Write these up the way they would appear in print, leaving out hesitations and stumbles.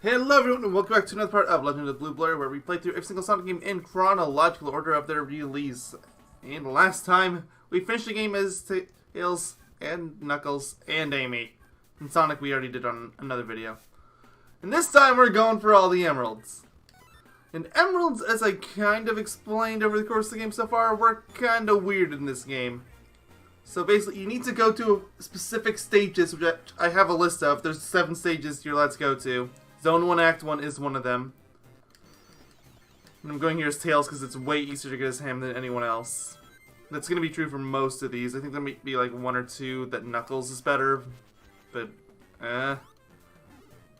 Hello everyone and welcome back to another part of Legend of the Blue Blur, where we play through every single Sonic game in chronological order of their release. And last time, we finished the game as Tails and Knuckles and Amy. And Sonic we already did on another video. And this time we're going for all the emeralds. And emeralds, as I kind of explained over the course of the game so far, were kind of weird in this game. So basically, you need to go to specific stages, which I have a list of. There's 7 stages you're allowed to go to. Zone 1, Act 1 is one of them. And I'm going here as Tails because it's way easier to get as him than anyone else. That's going to be true for most of these. I think there might be like 1 or 2 that Knuckles is better. But,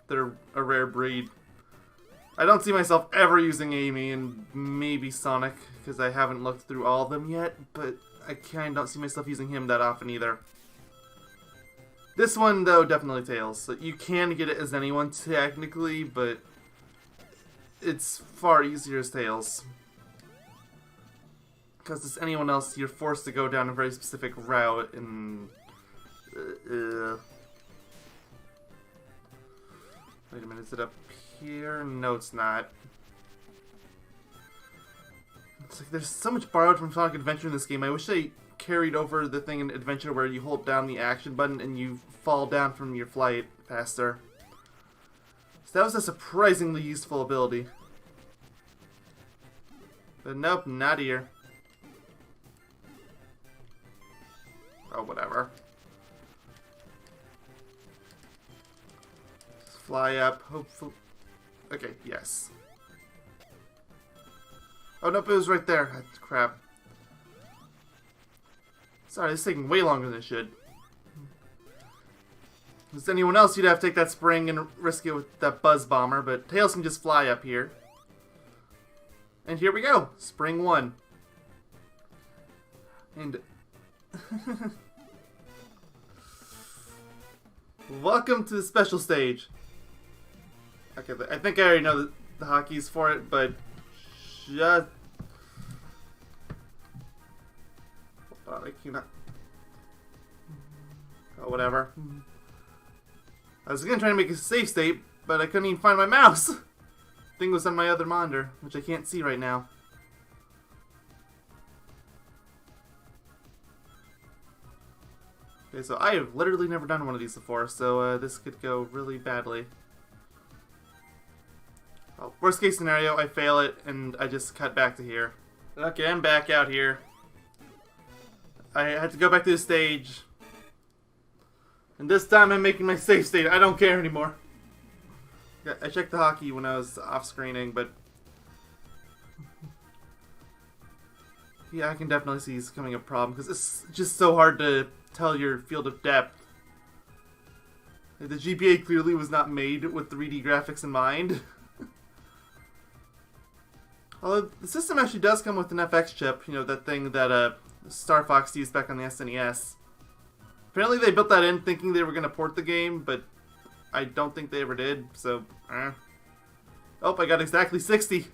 they're a rare breed. I don't see myself ever using Amy and maybe Sonic, because I haven't looked through all of them yet, but I kind of don't see myself using him that often either. This one, though, definitely Tails. So you can get it as anyone, technically, but it's far easier as Tails. Because as anyone else, you're forced to go down a very specific route, and... Wait a minute, is it up here? No, it's not. It's like there's so much borrowed from Sonic Adventure in this game. I wish they carried over the thing in Adventure where you hold down the action button and you fall down from your flight faster. So that was a surprisingly useful ability. But nope, not here. Oh, whatever. Just fly up, hopefully. Okay, yes. Oh, nope, it was right there. That's crap. Sorry, this is taking way longer than it should. If it's anyone else, you'd have to take that spring and risk it with that Buzz Bomber, but Tails can just fly up here. And here we go! Spring 1. And... Welcome to the special stage. Okay, I think I already know the hotkeys for it, but... Just... Hold on, I cannot... Oh, whatever. I was gonna try to make a save state, but I couldn't even find my mouse! Thing was on my other monitor, which I can't see right now. Okay, so I have literally never done one of these before, so this could go really badly. Well, worst case scenario, I fail it, and I just cut back to here. Okay, I'm back out here. I had to go back to the stage. And this time I'm making my save state. I don't care anymore. I checked the hotkey when I was off-screening, but... Yeah, I can definitely see it's becoming a problem, because it's just so hard to tell your field of depth. The GPA clearly was not made with 3D graphics in mind. Although, the system actually does come with an FX chip, you know, that thing that Star Fox used back on the SNES. Apparently they built that in thinking they were going to port the game, but I don't think they ever did, so... Oh, I got exactly 60!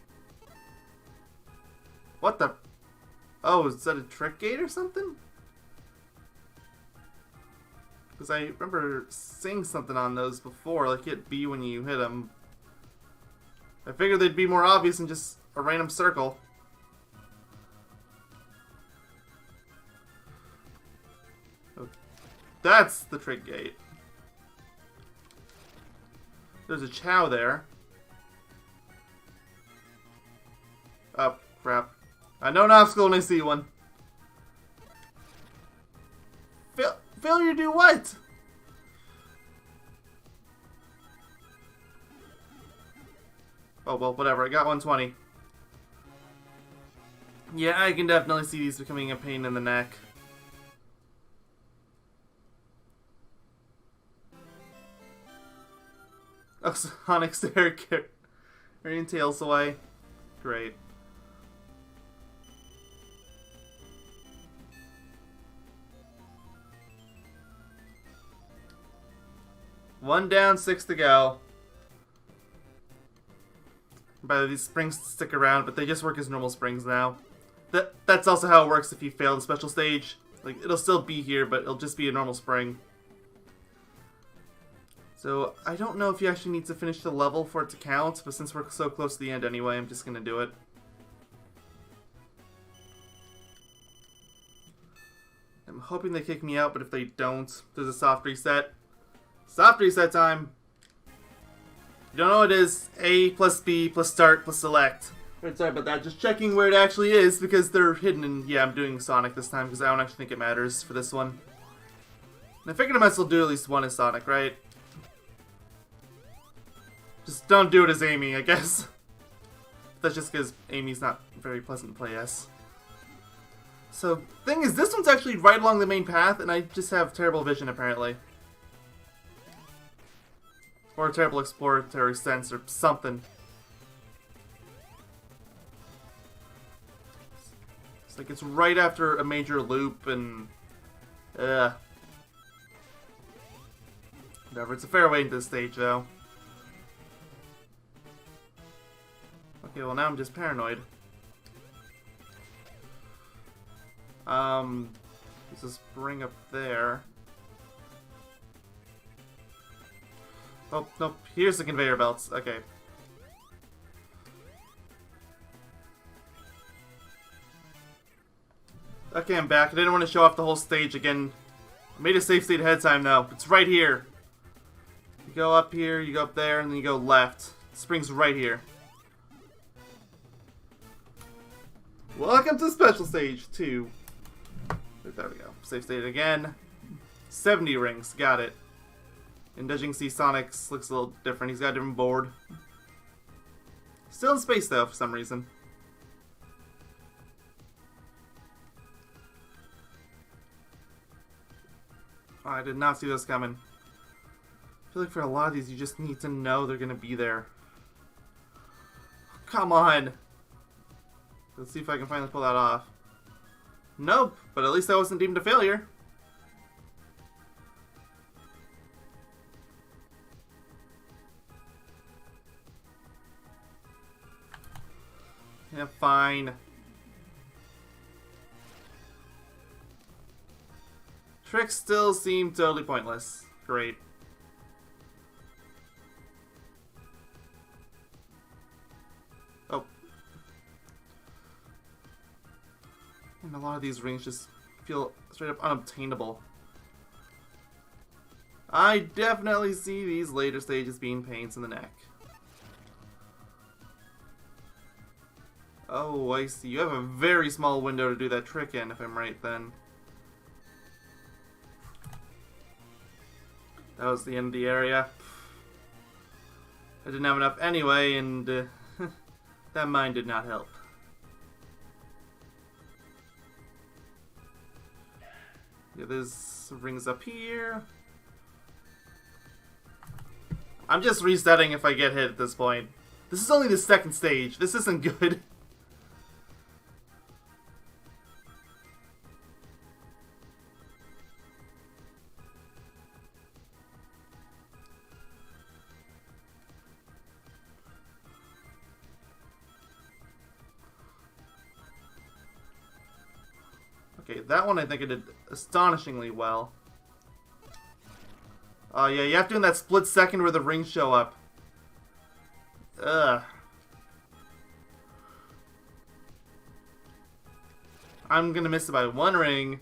What the... Oh, is that a trick gate or something? Because I remember seeing something on those before, like hit B when you hit them. I figured they'd be more obvious than just a random circle. Oh, that's the trick gate. There's a Chow there. Oh, crap. I know an obstacle when I see one. Failure do what? Oh, well, whatever. I got 120. Yeah, I can definitely see these becoming a pain in the neck. Oh, Sonic's there carrying Tails away. Great. One down, 6 to go. By the way, these springs stick around, but they just work as normal springs now. That's also how it works if you fail the special stage. Like, it'll still be here, but it'll just be a normal spring. So, I don't know if you actually need to finish the level for it to count, but since we're so close to the end anyway, I'm just gonna do it. I'm hoping they kick me out, but if they don't, there's a soft reset. Soft reset time! You don't know what it is. A+B+Start+Select. Right, sorry about that. Just checking where it actually is, because they're hidden, and yeah, I'm doing Sonic this time, because I don't actually think it matters for this one. And I figured I might as well do at least one as Sonic, right? Just don't do it as Amy, I guess. That's just because Amy's not very pleasant to play as. So, thing is, this one's actually right along the main path, and I just have terrible vision, apparently. Or a terrible exploratory sense, or something. It's like it's right after a major loop, and... Whatever, it's a fair way into the stage, though. Okay, well now I'm just paranoid. There's a spring up there. Oh, nope, here's the conveyor belts. Okay. Okay, I'm back. I didn't want to show off the whole stage again. I made a safe state ahead of time, though. It's right here. You go up here, you go up there, and then you go left. The spring's right here. Welcome to Special Stage 2. There we go. Safe state again. 70 rings. Got it. And as you can see, Sonic's looks a little different. He's got a different board. Still in space, though, for some reason. Oh, I did not see those coming. I feel like for a lot of these, you just need to know they're going to be there. Come on! Let's see if I can finally pull that off. Nope, but at least that wasn't deemed a failure. Yeah, fine. Tricks still seem totally pointless. Great. Oh. And a lot of these rings just feel straight up unobtainable. I definitely see these later stages being pains in the neck. Oh, I see. You have a very small window to do that trick in, if I'm right then. That was the end of the area. I didn't have enough anyway, and that mine did not help. Yeah, there's rings up here. I'm just resetting if I get hit at this point. This is only the second stage. This isn't good. Okay, that one I think I did astonishingly well. Oh yeah, you have to in that split second where the rings show up. Ugh. I'm gonna miss it by one ring.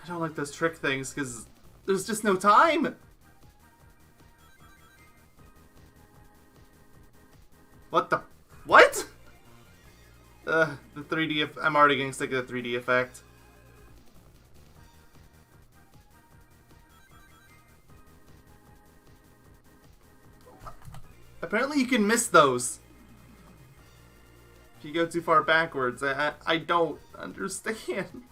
I don't like those trick things because there's just no time. What the? What? The 3D. I'm already getting sick of the 3D effect. Apparently, you can miss those if you go too far backwards. I don't understand.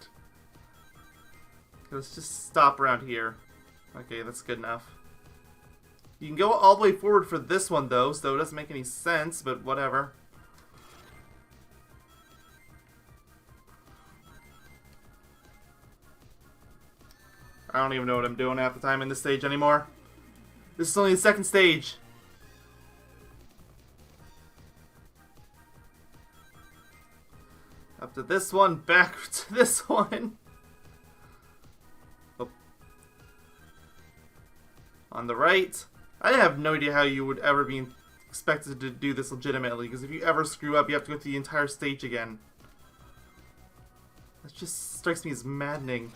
Let's just stop around here. Okay, that's good enough. You can go all the way forward for this one, though, so it doesn't make any sense, but whatever. I don't even know what I'm doing half the time in this stage anymore. This is only the second stage. Up to this one, back to this one. Oh, On the right, I have no idea how you would ever be expected to do this legitimately, because if you ever screw up, you have to go through the entire stage again. That just strikes me as maddening.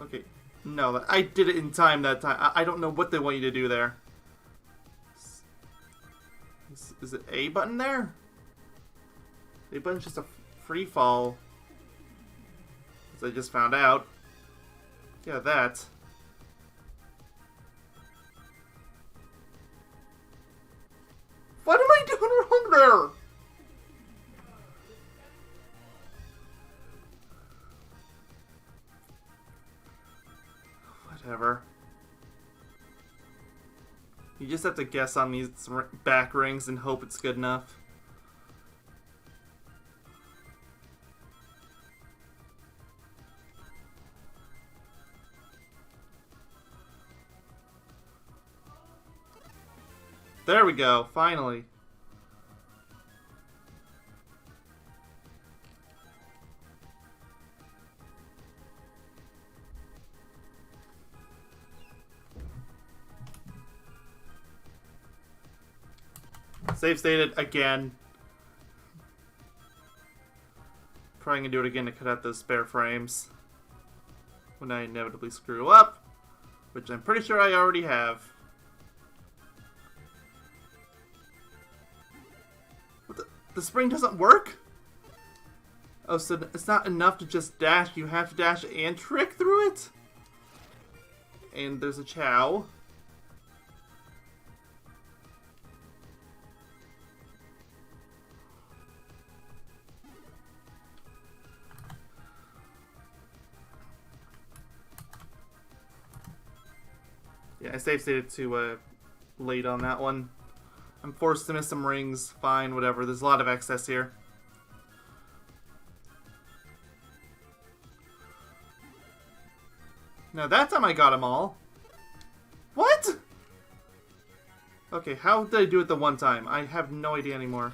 Okay, no, I did it in time that time. I don't know what they want you to do there. Is it A button there? A button's just a free fall. As I just found out. Yeah, that. What am I doing wrong there? Whatever. You just have to guess on these back rings and hope it's good enough. There we go, finally. Save stated again. Probably gonna do it again to cut out those spare frames when I inevitably screw up, which I'm pretty sure I already have. What the spring doesn't work? Oh, so it's not enough to just dash, you have to dash and trick through it? And there's a chow. Yeah, I save stated too late on that one. I'm forced to miss some rings. Fine, whatever. There's a lot of excess here. Now that time I got them all. What? Okay, how did I do it the one time? I have no idea anymore.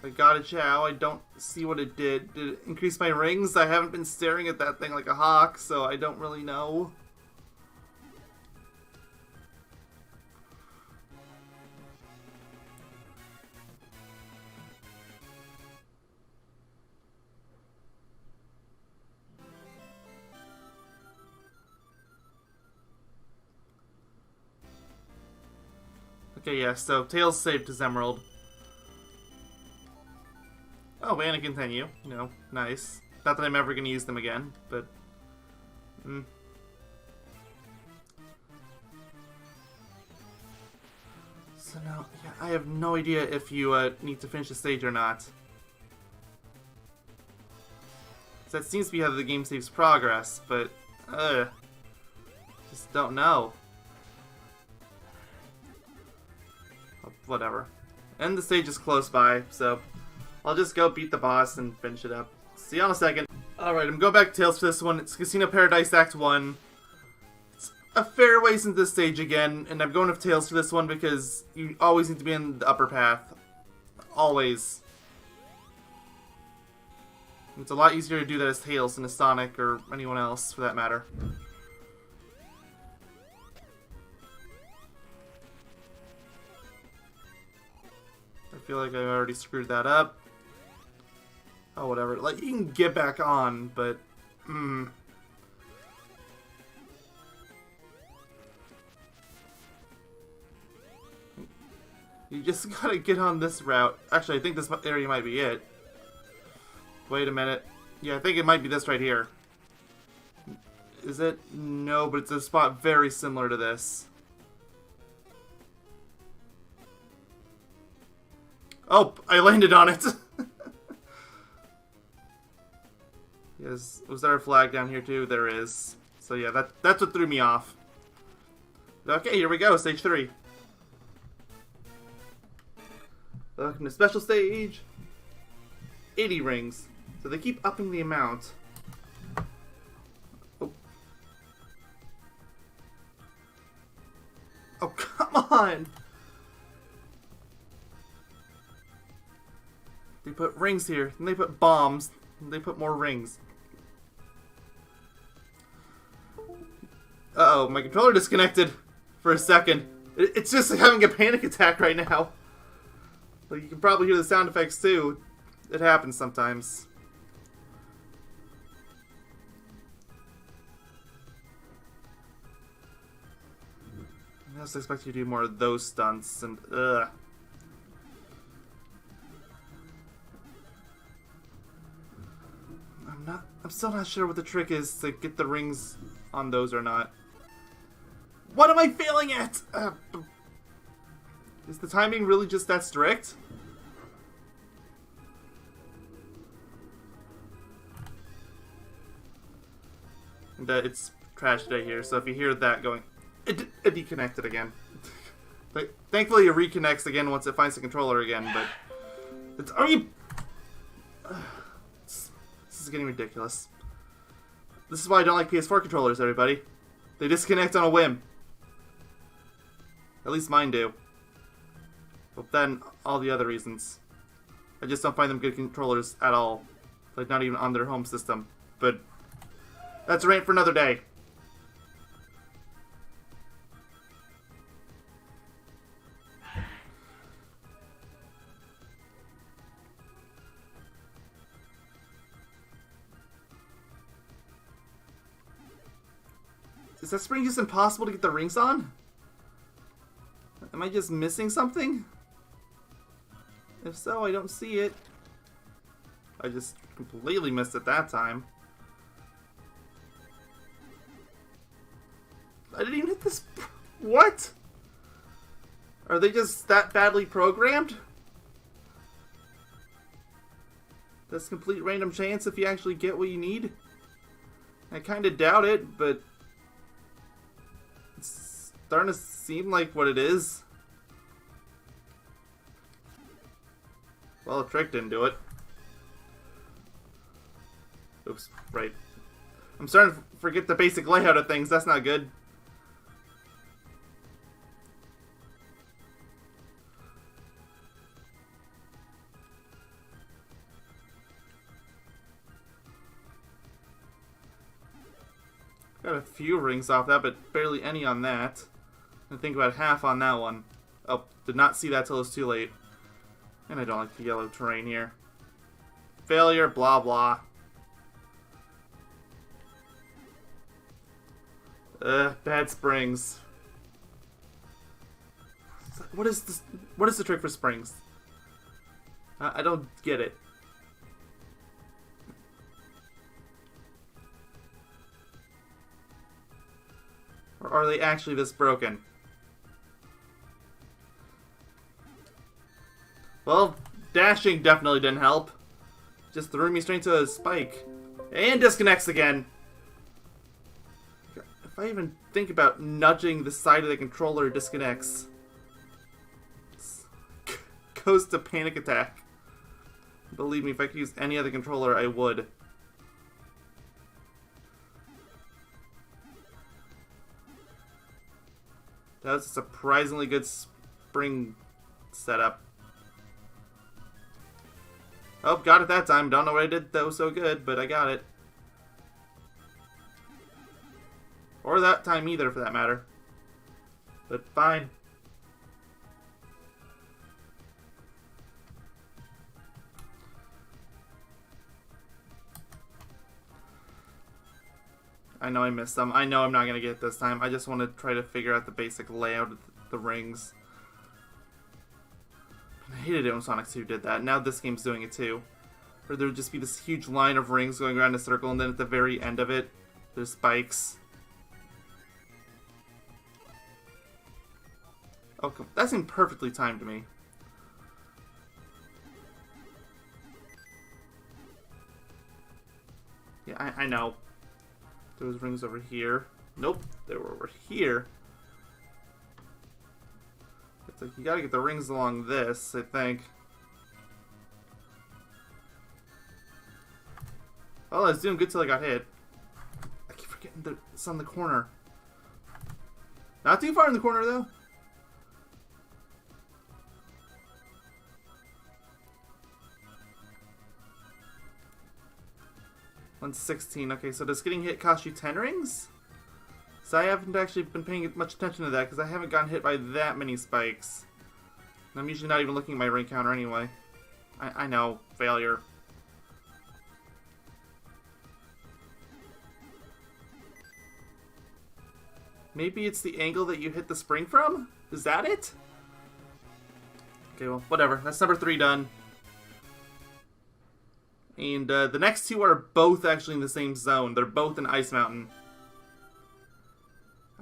I got a chow. I don't see what it did. Did it increase my rings? I haven't been staring at that thing like a hawk, so I don't really know. Okay, yeah, so Tails saved his emerald. Oh, and I continue. You know, nice. Not that I'm ever going to use them again, but... So now, yeah, I have no idea if you need to finish the stage or not. So that seems to be how the game saves progress, but... just don't know. Whatever. And the stage is close by, so I'll just go beat the boss and finish it up. See you in a second. Alright, I'm going back to Tails for this one. It's Casino Paradise Act 1. It's a fair ways into this stage again, and I'm going with Tails for this one because you always need to be in the upper path. Always. It's a lot easier to do that as Tails than as Sonic or anyone else, for that matter. I feel like I already screwed that up. Oh, whatever. Like, you can get back on, but... You just gotta get on this route. Actually, I think this area might be it. Wait a minute. Yeah, I think it might be this right here. Is it? No, but it's a spot very similar to this. Oh, I landed on it! Yes, was there a flag down here too? There is. So yeah, that's what threw me off. Okay, here we go, stage 3. Welcome to special stage. 80 rings. So they keep upping the amount. Oh. Oh, come on! They put rings here, and they put bombs, and they put more rings. Uh-oh, my controller disconnected for a second. It's just having a panic attack right now. Like, you can probably hear the sound effects too. It happens sometimes. I was expecting you to do more of those stunts, and I'm still not sure what the trick is to get the rings on those or not. What am I failing at? Is the timing really just that strict? And it's trash day here, so if you hear that going, it deconnected again. But thankfully it reconnects again once it finds the controller again, but it's already... This is getting ridiculous. This is why I don't like PS4 controllers, everybody. They disconnect on a whim. At least mine do. But then, all the other reasons. I just don't find them good controllers at all. Like, not even on their home system. But that's a rant for another day. Is that spring just impossible to get the rings on? Am I just missing something? If so, I don't see it. I just completely missed it that time. I didn't even hit this. What? Are they just that badly programmed? That's complete random chance if you actually get what you need? I kind of doubt it, but it's starting to seem like what it is. Well, the trick didn't do it. Oops, right. I'm starting to forget the basic layout of things. That's not good. Got a few rings off that, but barely any on that. I think about half on that one. Oh, did not see that till it was too late. And I don't like the yellow terrain here. Failure, blah blah. Bad springs. What is this? What is the trick for springs? I don't get it. Or are they actually this broken? Well, dashing definitely didn't help. Just threw me straight to a spike. And disconnects again. If I even think about nudging the side of the controller, it disconnects. Goes to panic attack. Believe me, if I could use any other controller, I would. That was a surprisingly good spring setup. Oh, got it that time. Don't know what I did that was so good, but I got it. Or that time either, for that matter. But fine. I know I missed some. I know I'm not going to get it this time. I just want to try to figure out the basic layout of the rings. I hated it when Sonic 2 did that. Now this game's doing it too. Where there would just be this huge line of rings going around a circle, and then at the very end of it, there's spikes. Oh, that seemed perfectly timed to me. Yeah, I know. There was rings over here. Nope, they were over here. It's like you gotta get the rings along this, I think. Well, I was doing good till I got hit. I keep forgetting that it's on the corner. Not too far in the corner, though. $116. Okay, so does getting hit cost you 10 rings? So I haven't actually been paying much attention to that because I haven't gotten hit by that many spikes. I'm usually not even looking at my rank counter anyway. I know. Failure. Maybe it's the angle that you hit the spring from? Is that it? Okay, well, whatever. That's number 3 done. And the next 2 are both actually in the same zone. They're both in Ice Mountain.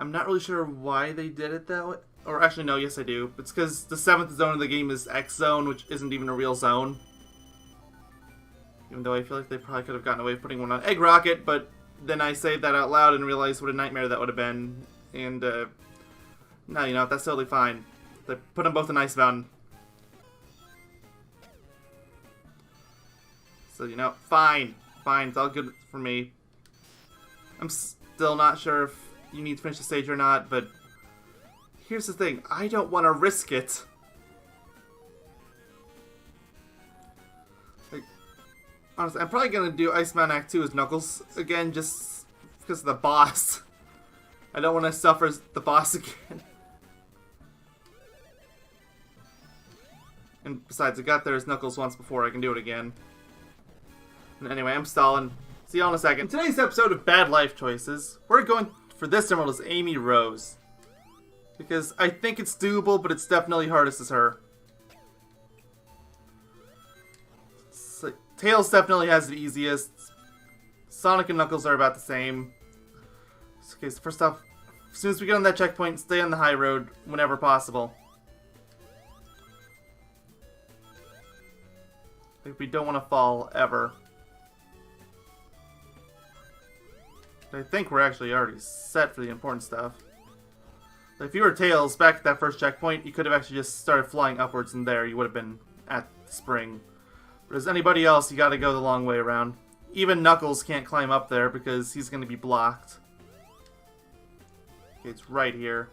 I'm not really sure why they did it that way. Or actually, no, yes I do. It's because the 7th zone of the game is X Zone, which isn't even a real zone. Even though I feel like they probably could have gotten away with putting one on Egg Rocket, but then I say that out loud and realize what a nightmare that would have been. And, no, you know, that's totally fine. They put them both in Ice Mountain. So, you know, fine. Fine, it's all good for me. I'm still not sure if you need to finish the stage or not, but here's the thing. I don't want to risk it. Like, honestly, I'm probably going to do Ice Mountain Act 2 as Knuckles again, just because of the boss. I don't want to suffer as the boss again. And besides, I got there as Knuckles once before. I can do it again. And anyway, I'm stalling. See y'all in a second. In today's episode of Bad Life Choices, we're going for this emerald as Amy Rose. Because I think it's doable, but it's definitely hardest as her. So, Tails definitely has the easiest. Sonic and Knuckles are about the same. Okay, so first off, as soon as we get on that checkpoint, stay on the high road whenever possible. Like, we don't want to fall, ever. I think we're actually already set for the important stuff. If you were Tails, back at that first checkpoint, you could have actually just started flying upwards and there you would have been at the spring. But as anybody else, you gotta go the long way around. Even Knuckles can't climb up there because he's gonna be blocked. Okay, it's right here.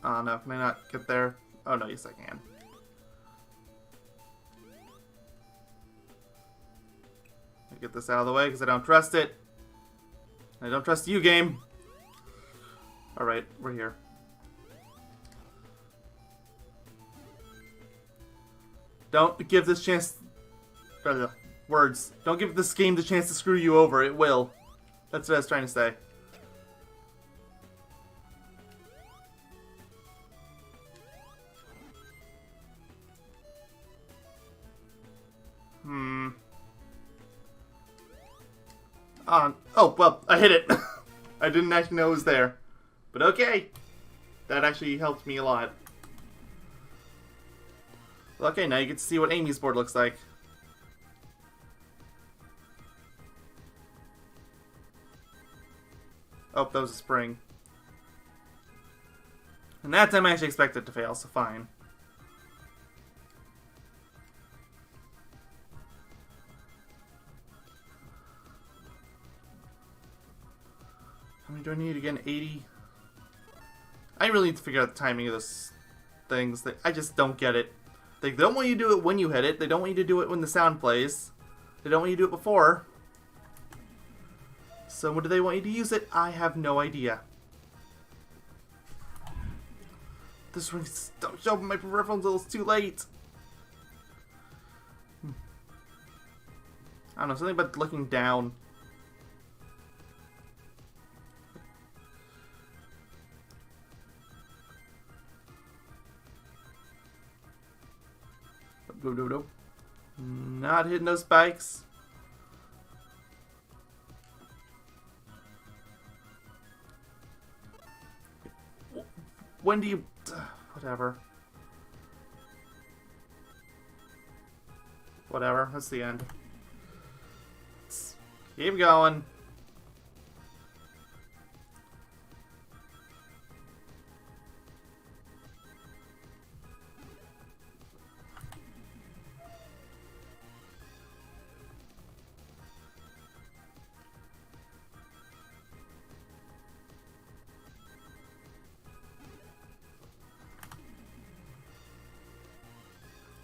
Oh no, can I not get there? Oh no, yes I can. Let me get this out of the way because I don't trust it. I don't trust you, game. Alright, we're here. Don't give this chance... words. Don't give this game the chance to screw you over. It will. That's what I was trying to say. Oh, well, I hit it. I didn't actually know it was there. But okay. That actually helped me a lot. Well, okay, now you get to see what Amy's board looks like. Oh, that was a spring. And that time I actually expected to fail, so fine. How many do I need again? 80? I really need to figure out the timing of those things. I just don't get it. They don't want you to do it when you hit it. They don't want you to do it when the sound plays. They don't want you to do it before. So when do they want you to use it? I have no idea. This ring's don't show up on my peripheral until it's too late. I don't know, something about looking down. Not hitting those spikes. When do you... whatever. Whatever, that's the end. Let's keep going.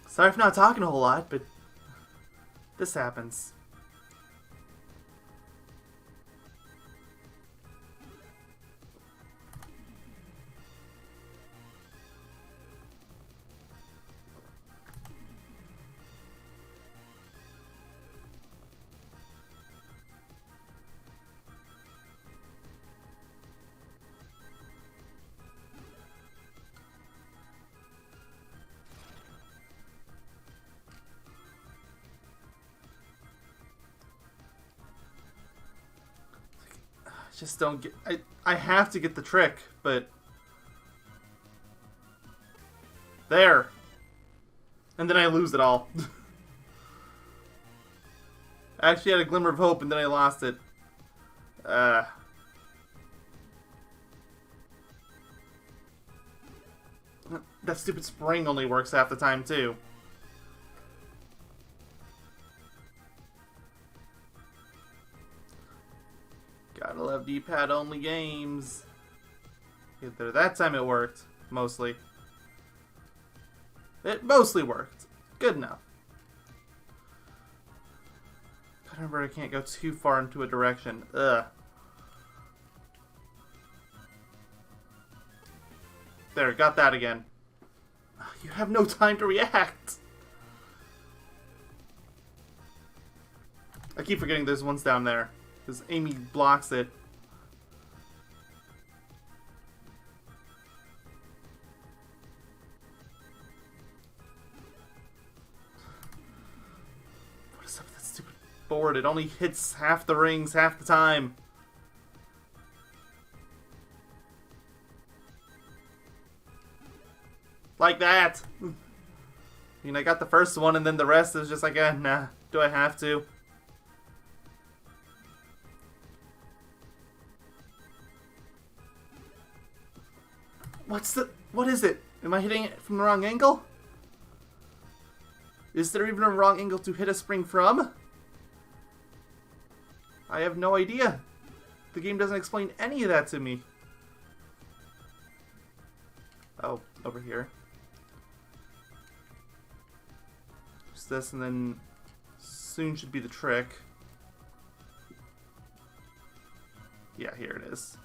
Sorry for not talking a whole lot, but this happens. just don't get... I have to get the trick, but... There! And then I lose it all. I actually had a glimmer of hope, and then I lost it. That stupid spring only works half the time, too. Gotta love D-pad only games. Okay, there, that time it worked, mostly. It mostly worked. Good enough. Gotta remember I can't go too far into a direction. Ugh. There, got that again. You have no time to react. I keep forgetting there's ones down there. Because Amy blocks it. What is up with that stupid board? It only hits half the rings half the time. Like that! I mean, I got the first one and then the rest is just like, nah, do I have to? What is it? Am I hitting it from the wrong angle? Is there even a wrong angle to hit a spring from? I have no idea. The game doesn't explain any of that to me. Oh, over here. Just this, and then soon should be the trick. Yeah, here it is.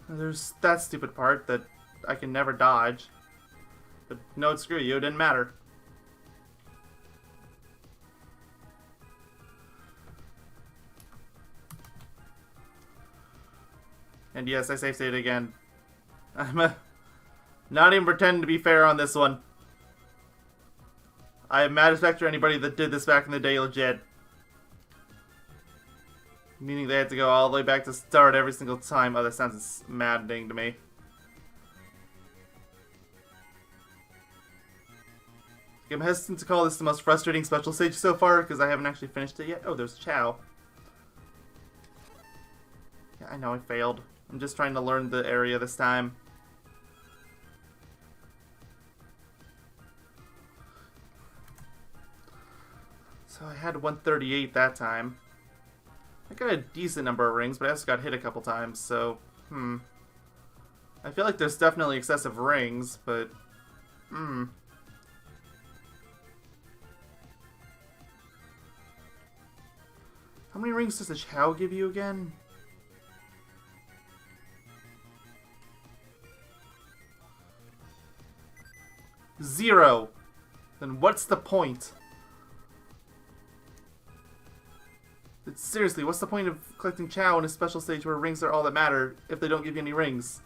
There's that stupid part that I can never dodge. But no, screw you, it didn't matter. And yes, I safe state again. I'm not even pretending to be fair on this one. I have mad respect for anybody that did this back in the day legit. Meaning they had to go all the way back to start every single time. Oh, that sounds maddening to me. I'm hesitant to call this the most frustrating special stage so far because I haven't actually finished it yet. Oh, there's Chow. Yeah, I know I failed. I'm just trying to learn the area this time. So I had 138 that time. I got a decent number of rings, but I also got hit a couple times, so, I feel like there's definitely excessive rings, but, How many rings does the Chow give you again? 0. Then what's the point? Seriously, what's the point of collecting Chow in a special stage where rings are all that matter if they don't give you any rings?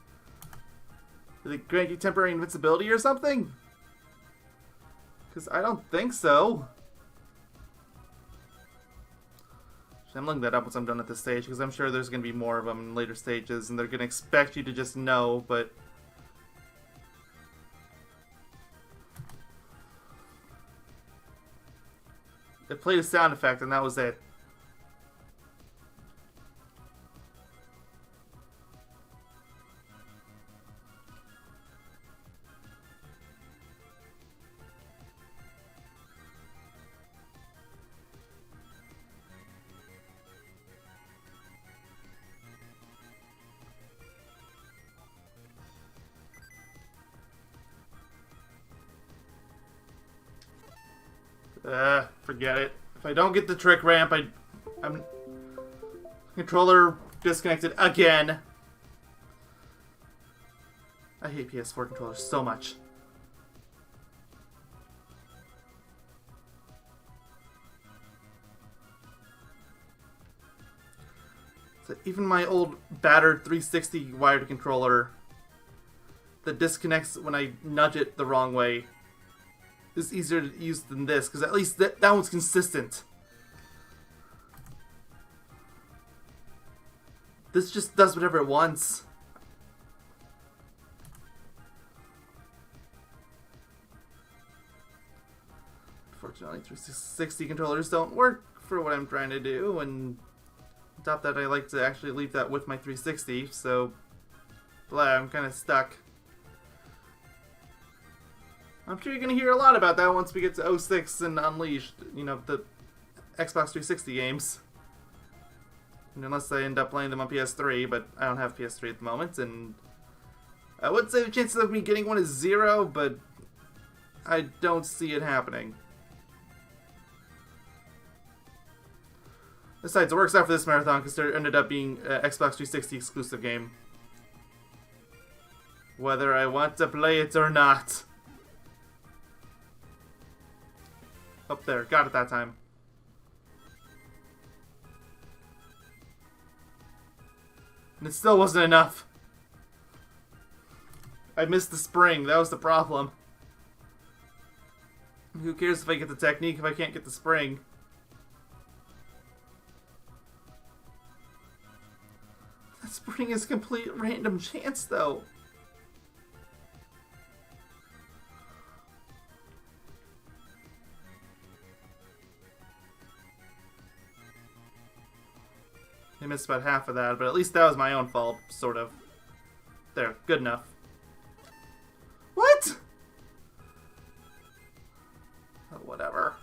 Do they grant you temporary invincibility or something? Because I don't think so. I'm looking that up once I'm done at this stage, because I'm sure there's going to be more of them in later stages, and they're going to expect you to just know, but... It played a sound effect, and that was it. Forget it. If I don't get the trick ramp, I'm controller disconnected again. I hate PS4 controllers so much. So even my old battered 360 wired controller that disconnects when I nudge it the wrong way is easier to use than this, because at least that one's consistent. This just does whatever it wants. Unfortunately, 360 controllers don't work for what I'm trying to do, and on top of that, I like to actually leave that with my 360, so blah, I'm kind of stuck. I'm sure you're going to hear a lot about that once we get to 06 and Unleashed, you know, the Xbox 360 games. And unless I end up playing them on PS3, but I don't have PS3 at the moment, and I would say the chances of me getting one is 0, but I don't see it happening. Besides, it works out for this marathon because there ended up being an Xbox 360 exclusive game. Whether I want to play it or not. Up there, got it that time. And it still wasn't enough. I missed the spring, that was the problem. Who cares if I get the technique if I can't get the spring? That spring is complete random chance, though. I missed about half of that, but at least that was my own fault, sort of. There, good enough. What? Oh, whatever.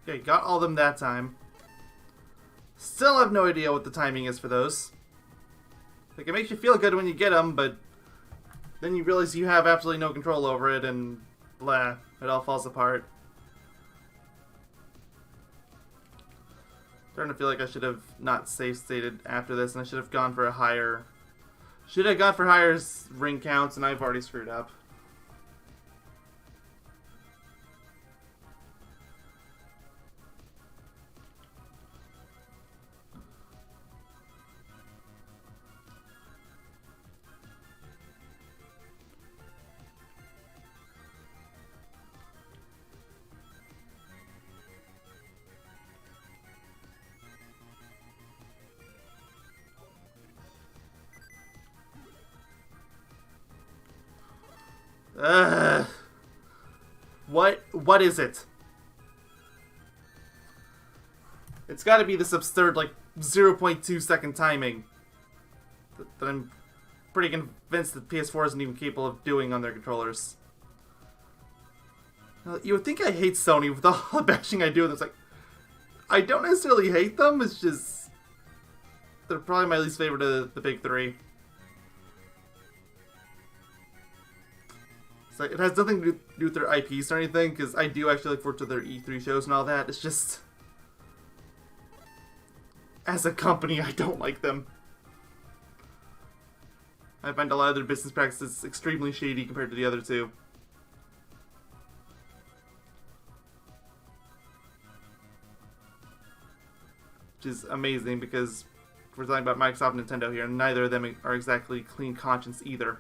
Okay, got all of them that time. Still have no idea what the timing is for those. Like, it makes you feel good when you get them, but then you realize you have absolutely no control over it, and blah, it all falls apart. Starting to feel like I should have not safe stated after this, and I should have gone for a higher... Should have gone for higher ring counts, and I've already screwed up. What is it? It's gotta be this absurd, like, 0.2 second timing that I'm pretty convinced that PS4 isn't even capable of doing on their controllers. You would think I hate Sony with all the bashing I do, and it's like, I don't necessarily hate them, it's just, they're probably my least favorite of the big three. Like, it has nothing to do with their IPs or anything, because I do actually look forward to their E3 shows and all that. It's just, as a company, I don't like them. I find a lot of their business practices extremely shady compared to the other two. Which is amazing, because we're talking about Microsoft and Nintendo here, and neither of them are exactly clean conscience either.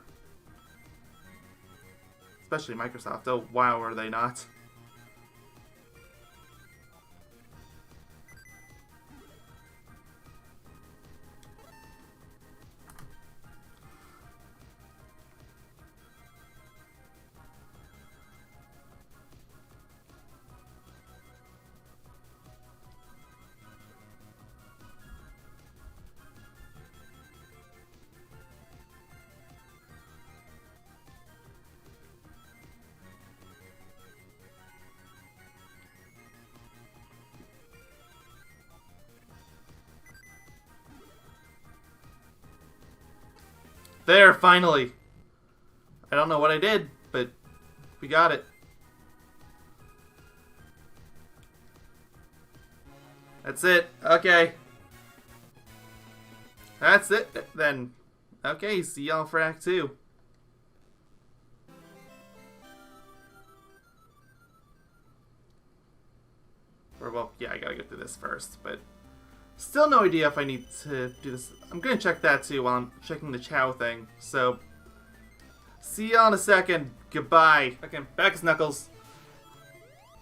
Especially Microsoft. Oh, wow, are they not? There, finally! I don't know what I did, but we got it. That's it. Okay. That's it then. Okay, see y'all for Act 2. Or, well, yeah, I gotta get through this first, but still no idea if I need to do this. I'm gonna check that too while I'm checking the Chow thing. So, see y'all in a second. Goodbye. Okay, back as Knuckles.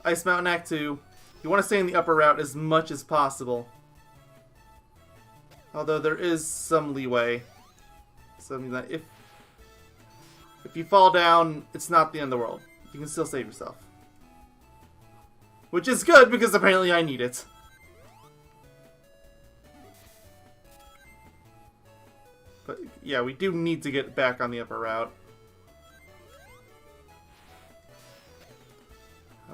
Ice Mountain Act 2. You want to stay in the upper route as much as possible. Although there is some leeway. Something that if you fall down, it's not the end of the world. You can still save yourself. Which is good, because apparently I need it. But yeah, we do need to get back on the upper route.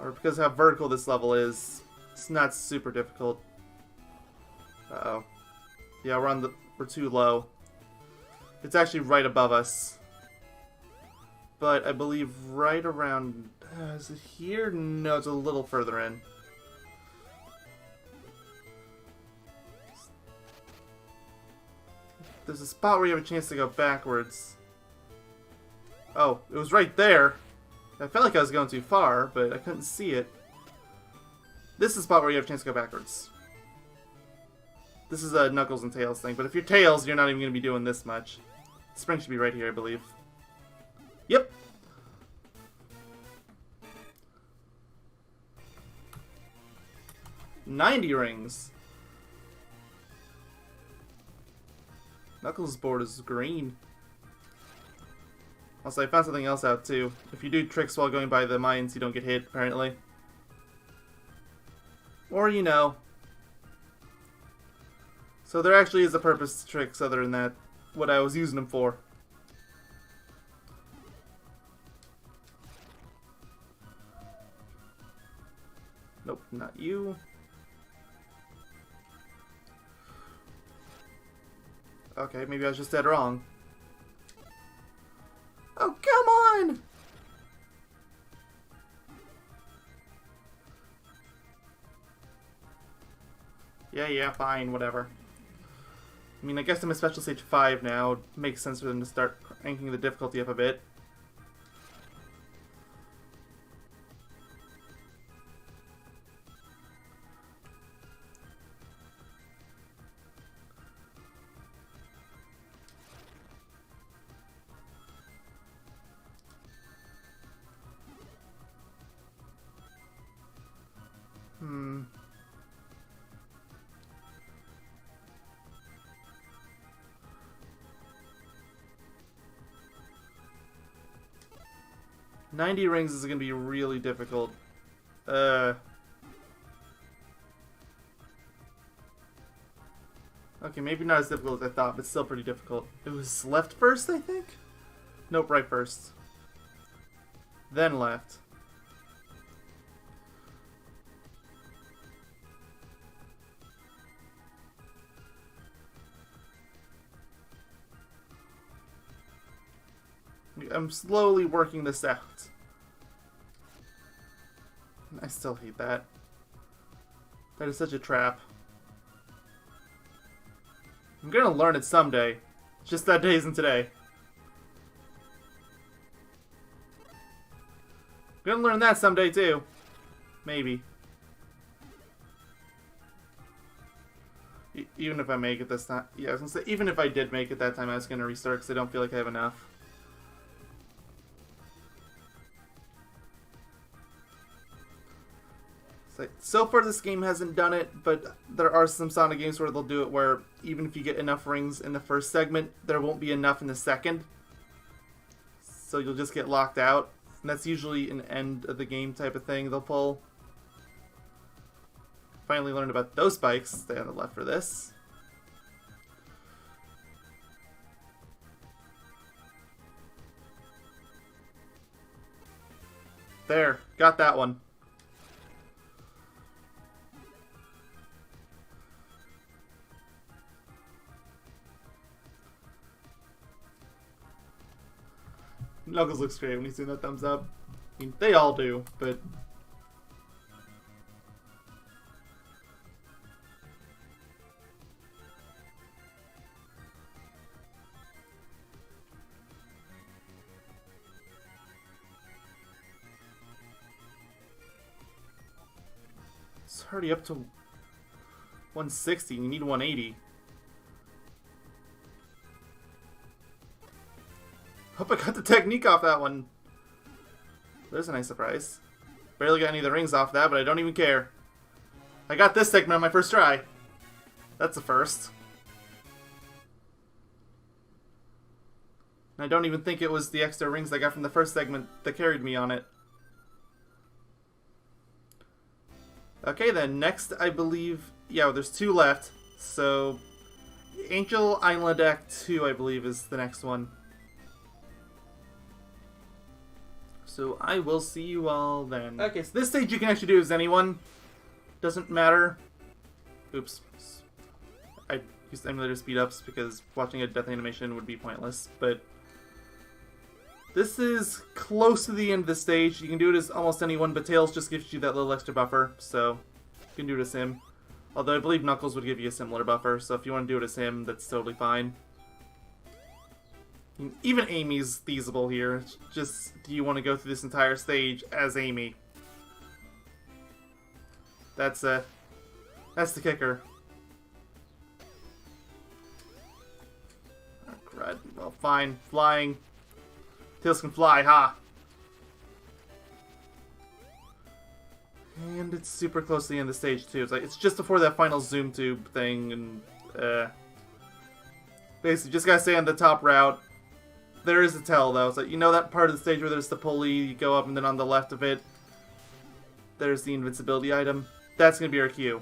Or because of how vertical this level is, it's not super difficult. Uh-oh. Yeah, we're too low. It's actually right above us. But I believe right around... is it here? No, it's a little further in. There's a spot where you have a chance to go backwards. Oh, it was right there. I felt like I was going too far, but I couldn't see it. This is a spot where you have a chance to go backwards. This is a Knuckles and Tails thing, but if you're Tails, you're not even going to be doing this much. Spring should be right here, I believe. Yep. $90 rings. Knuckles' board is green. Also, I found something else out too. If you do tricks while going by the mines, you don't get hit, apparently. Or, you know. So there actually is a purpose to tricks other than that, what I was using them for. Nope, not you. Okay, maybe I was just dead wrong. Oh, come on! Yeah, fine, whatever. I mean, I guess I'm a special stage 5 now. It makes sense for them to start cranking the difficulty up a bit. Hmm. $90 rings is going to be really difficult. Okay, maybe not as difficult as I thought, but still pretty difficult. It was left first, I think? Nope, right first. Then left. I'm slowly working this out. I still hate that. That is such a trap. I'm gonna learn it someday. Just that day isn't today. I'm gonna learn that someday too. Maybe. Even if I make it this time. Yeah, I was gonna say, even if I did make it that time, I was gonna restart because I don't feel like I have enough. So far this game hasn't done it, but there are some Sonic games where they'll do it where even if you get enough rings in the first segment, there won't be enough in the second. So you'll just get locked out. And that's usually an end of the game type of thing they'll pull. Finally learned about those spikes. Stay on the left for this. There, got that one. Knuckles looks great when he's doing that thumbs up. I mean, they all do, but... already up to 160, and you need 180. Hope I got the technique off that one. There's a nice surprise. Barely got any of the rings off that, but I don't even care. I got this segment on my first try. That's a first. And I don't even think it was the extra rings I got from the first segment that carried me on it. Okay, then next I believe... Yeah, there's 2 left. So, Angel Island Act 2, I believe, is the next one. So I will see you all then. Okay, so this stage you can actually do as anyone. Doesn't matter. Oops. I used emulator speed-ups because watching a death animation would be pointless, but... This is close to the end of the stage. You can do it as almost anyone, but Tails just gives you that little extra buffer, so you can do it as him. Although I believe Knuckles would give you a similar buffer, so if you want to do it as him, that's totally fine. Even Amy's feasible here. It's just, do you want to go through this entire stage as Amy? That's the kicker. Oh, crud. Well, fine. Flying. Tails can fly, ha! And it's super close to the end of the stage, too. It's just before that final zoom tube thing, and, basically, just gotta stay on the top route. There is a tell, though. So, you know that part of the stage where there's the pulley, you go up, and then on the left of it, there's the invincibility item. That's gonna be our cue.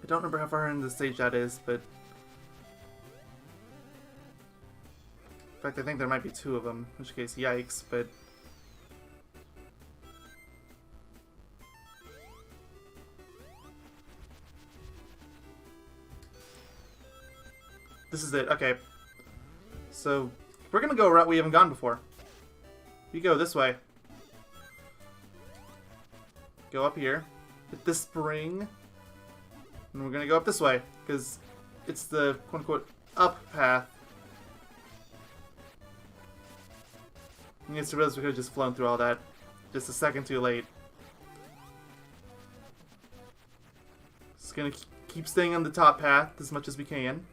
I don't remember how far into the stage that is, but... In fact, I think there might be 2 of them, in which case, yikes, but... This is it, okay. So, we're gonna go a route we haven't gone before. You go this way. Go up here. Hit the spring. And we're gonna go up this way, because it's the quote-unquote up path. I guess I realized we could have just flown through all that. Just a second too late. Just gonna keep staying on the top path as much as we can.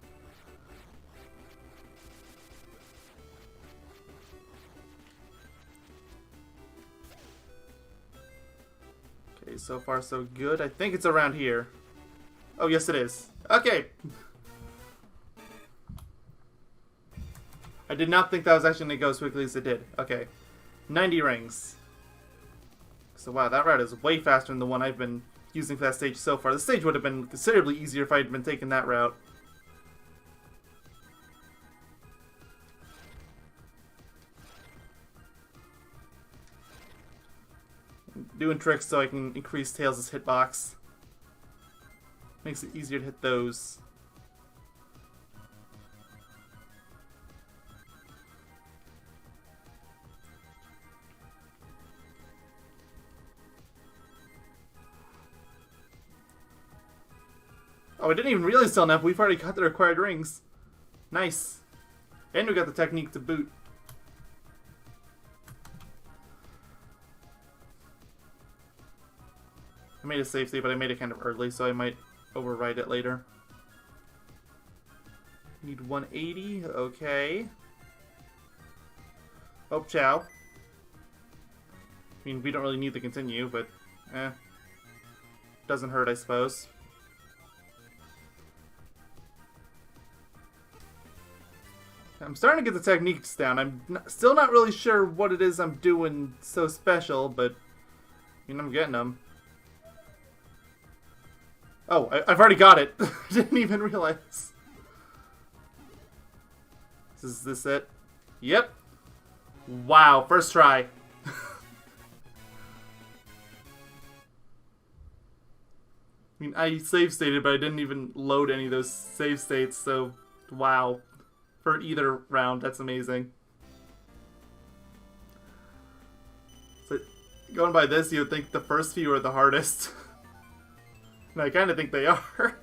Okay, so far so good. I think it's around here. Oh, yes it is. Okay! I did not think that was actually going to go as quickly as it did. Okay. 90 rings. So wow, that route is way faster than the one I've been using for that stage so far. The stage would have been considerably easier if I had been taking that route. Doing tricks so I can increase Tails' hitbox. Makes it easier to hit those. Oh, I didn't even realize till now, we've already got the required rings. Nice. And we got the technique to boot. I made a save state, but I made it kind of early, so I might overwrite it later. Need 180, okay. Oh, chow. I mean, we don't really need to continue, but doesn't hurt, I suppose. I'm starting to get the techniques down. I'm still not really sure what it is I'm doing so special, but I mean, I'm getting them. Oh, I've already got it. I didn't even realize. Is this it? Yep. Wow, first try. I mean, I save stated, but I didn't even load any of those save states, so wow. For either round, that's amazing. So, going by this, you would think the first few are the hardest. And I kind of think they are.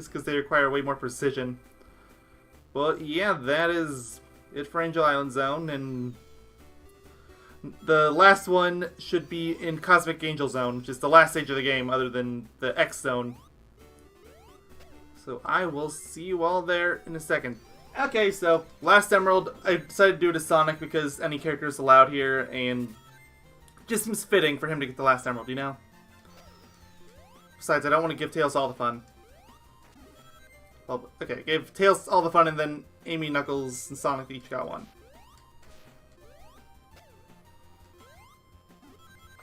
just because they require way more precision. Well, yeah, that is it for Angel Island Zone, and the last one should be in Cosmic Angel Zone, which is the last stage of the game other than the X Zone. So I will see you all there in a second. Okay, so last Emerald, I decided to do it as Sonic because any character is allowed here, and it just seems fitting for him to get the last Emerald, you know? Besides, I don't want to give Tails all the fun. Well, okay, gave Tails all the fun, and then Amy, Knuckles, and Sonic each got one.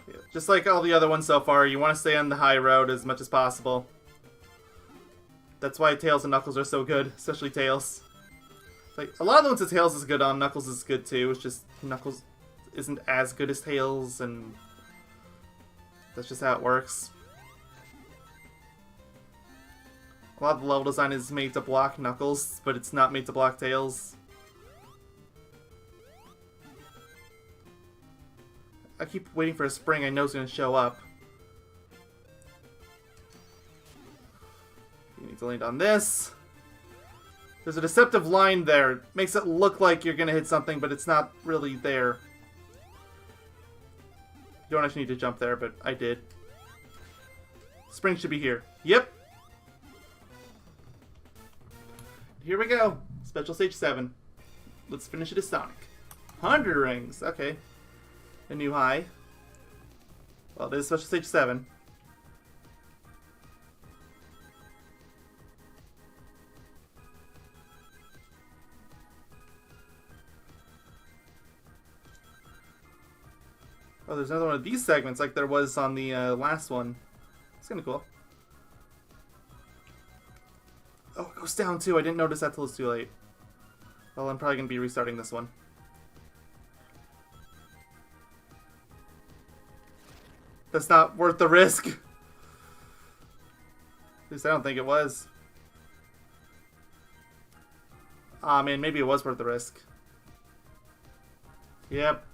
Yeah, just like all the other ones so far, you want to stay on the high road as much as possible. That's why Tails and Knuckles are so good, especially Tails. Like, a lot of the ones that Tails is good on, Knuckles is good too. It's just Knuckles isn't as good as Tails, and that's just how it works. A lot of the level design is made to block Knuckles, but it's not made to block Tails. I keep waiting for a spring I know is going to show up. You need to land on this. There's a deceptive line there. It makes it look like you're going to hit something, but it's not really there. You don't actually need to jump there, but I did. Spring should be here. Yep. Here we go. Special Stage 7. Let's finish it as Sonic. 100 rings. Okay. A new high. Well, it is Special Stage 7. Oh, there's another one of these segments like there was on the last one. It's kind of cool. Oh, it goes down too. I didn't notice that till it's too late. Well, I'm probably going to be restarting this one. That's not worth the risk. At least I don't think it was. Ah, man, maybe it was worth the risk. Yep.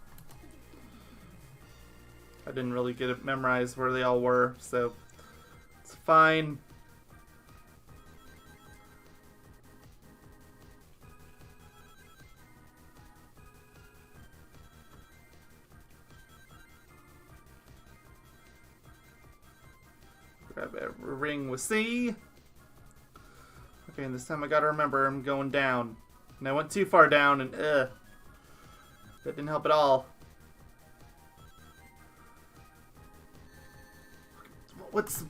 I didn't really get it memorized where they all were, so it's fine. Grab a ring with C. Okay, and this time I gotta remember I'm going down. And I went too far down, and that didn't help at all. What's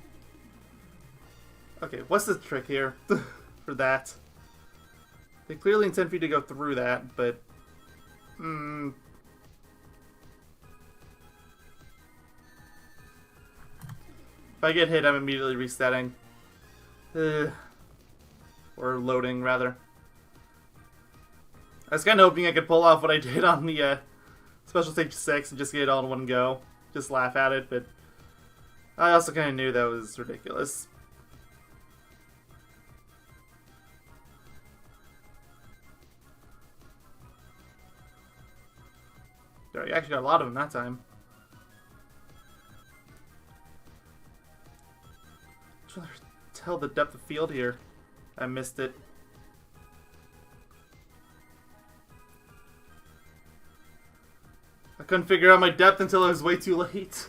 the trick here for that? They clearly intend for you to go through that, but if I get hit, I'm immediately resetting. Or loading, rather. I was kind of hoping I could pull off what I did on the Special Stage 6 and just get it all in one go. Just laugh at it, but I also kind of knew that was ridiculous. There, I actually got a lot of them that time. I'm trying to tell the depth of field here. I missed it. I couldn't figure out my depth until it was way too late.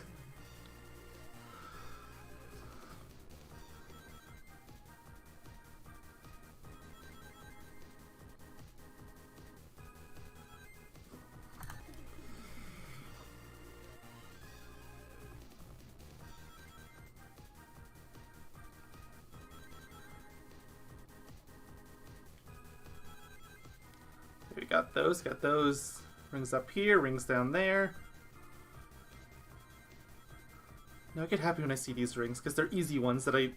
We got those. Rings up here, rings down there. Now I get happy when I see these rings, because they're easy ones that I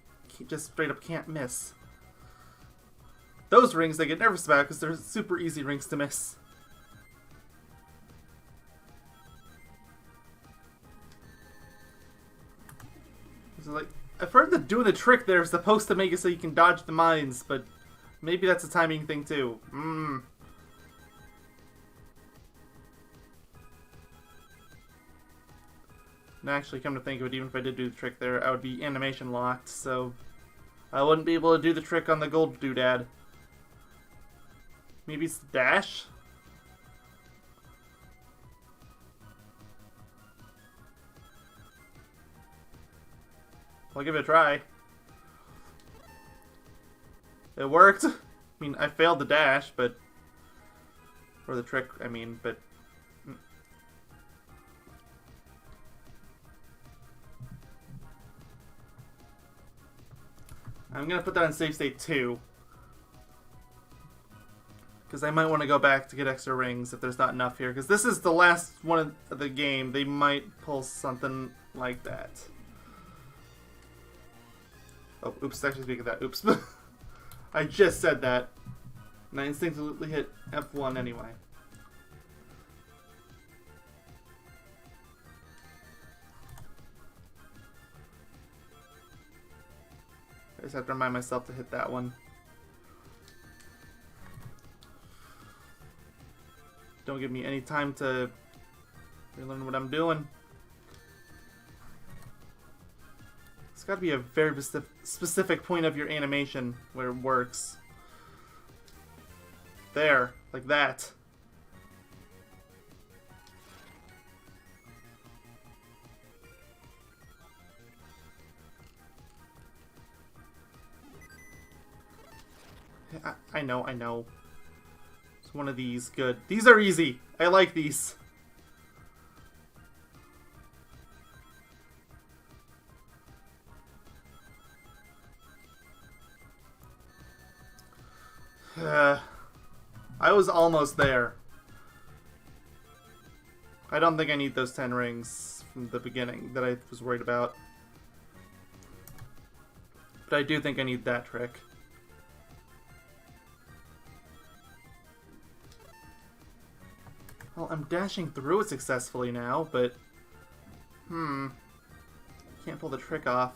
just straight up can't miss. Those rings I get nervous about, because they're super easy rings to miss. So like, I've heard that doing the trick there is supposed to make it so you can dodge the mines, but maybe that's a timing thing too. And actually, come to think of it, even if I did do the trick there, I would be animation locked, so I wouldn't be able to do the trick on the gold doodad. Maybe it's the dash? I'll give it a try. It worked. I mean, I failed the dash, but... Or the trick, I mean, but... I'm gonna put that in save state 2. Because I might want to go back to get extra rings if there's not enough here. Because this is the last one of the game. They might pull something like that. Oh, oops, actually speaking of that, oops. I just said that. And I instinctively hit F1 anyway. I just have to remind myself to hit that one. Don't give me any time to learn what I'm doing. It's got to be a very specific point of your animation where it works. There, like that. I know. It's one of these. Good. These are easy. I like these. I was almost there. I don't think I need those 10 rings from the beginning that I was worried about. But I do think I need that trick. Well, I'm dashing through it successfully now, but... Can't pull the trick off.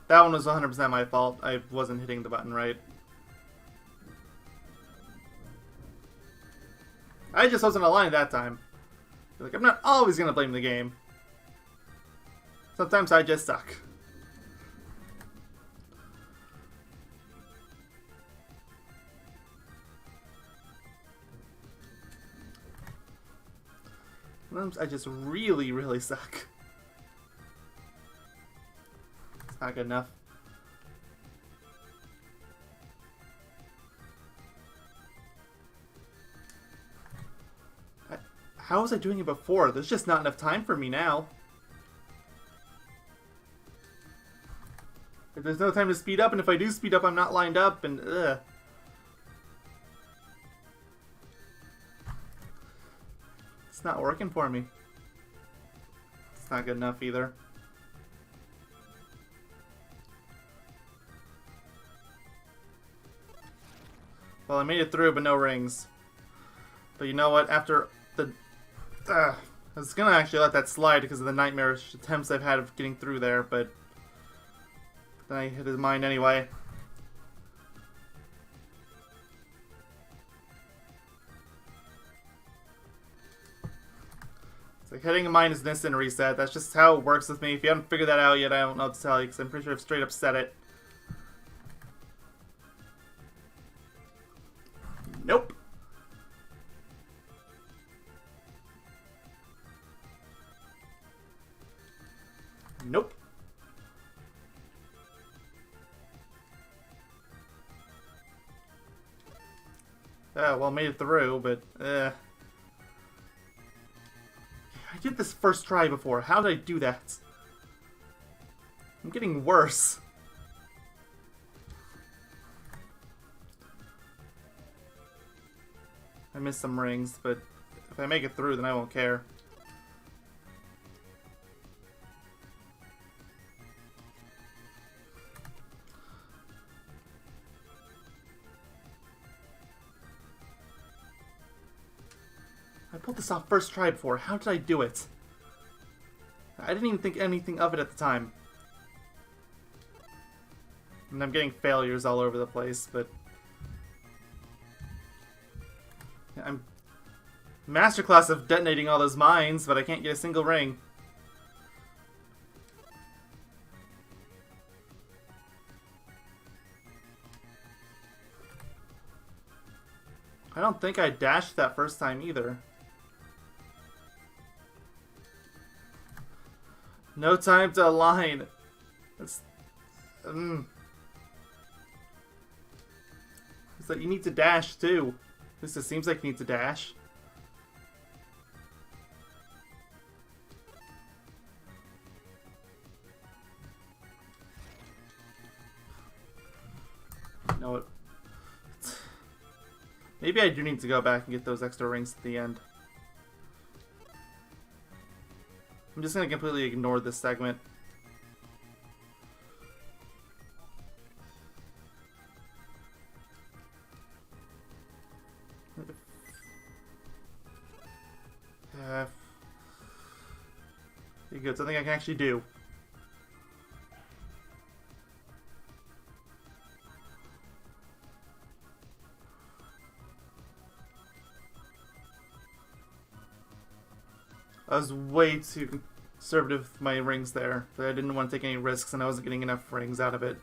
That one was 100% my fault. I wasn't hitting the button right. I just wasn't aligned that time. Like, I'm not always gonna blame the game. Sometimes I just suck. Sometimes I just really, really suck. It's not good enough. How was I doing it before? There's just not enough time for me now. If there's no time to speed up, and if I do speed up, I'm not lined up, and ugh. It's not working for me. It's not good enough either. Well, I made it through, but no rings. But you know what? After the... I was gonna actually let that slide because of the nightmarish attempts I've had of getting through there, but... Then I hit his mind anyway. It's like hitting a mine is an instant reset. That's just how it works with me. If you haven't figured that out yet, I don't know what to tell you, because I'm pretty sure I've straight up said it. Nope. Nope. Well, made it through, but, I did this first try before. How did I do that? I'm getting worse. I missed some rings, but if I make it through, then I won't care. I pulled this off first try before. How did I do it? I didn't even think anything of it at the time. And I'm getting failures all over the place, but... I'm masterclass of detonating all those mines, but I can't get a single ring. don't think I dashed that first time either. No time to align. It's like you need to dash too. This just seems like you need to dash. You know what? Maybe I do need to go back and get those extra rings at the end. I'm just gonna completely ignore this segment. Pretty good. Something I can actually do. I was way too conservative with my rings there, but I didn't want to take any risks and I wasn't getting enough rings out of it.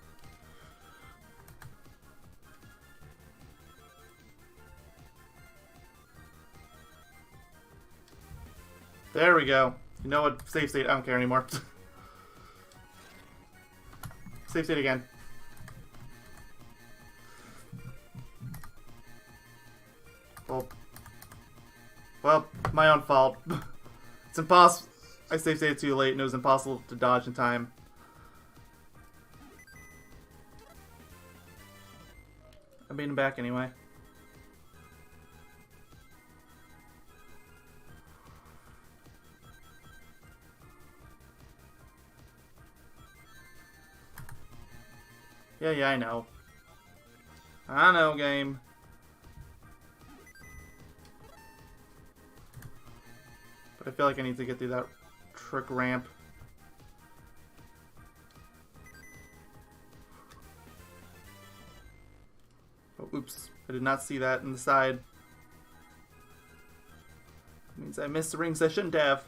There we go. You know what? Save state. I don't care anymore. Save state again. Well, my own fault. It's impossible. I save stated too late and it was impossible to dodge in time. I made him back anyway. Yeah, I know. I know, game. But I feel like I need to get through that trick ramp. Oh, oops. I did not see that in the side. It means I missed the rings I shouldn't have.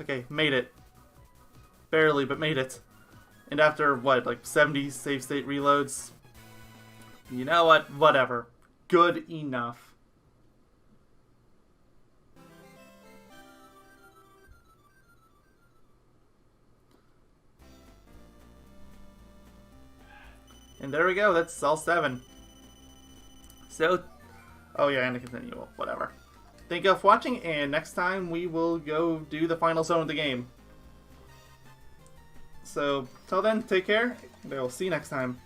Okay, made it. Barely, but made it. And after, what, like 70 save state reloads? You know what? Whatever. Good enough. And there we go. That's all 7. So, oh yeah, and to continue. Well, whatever. Thank you all for watching, and next time we will go do the final zone of the game. So, till then, take care, and I will see you next time.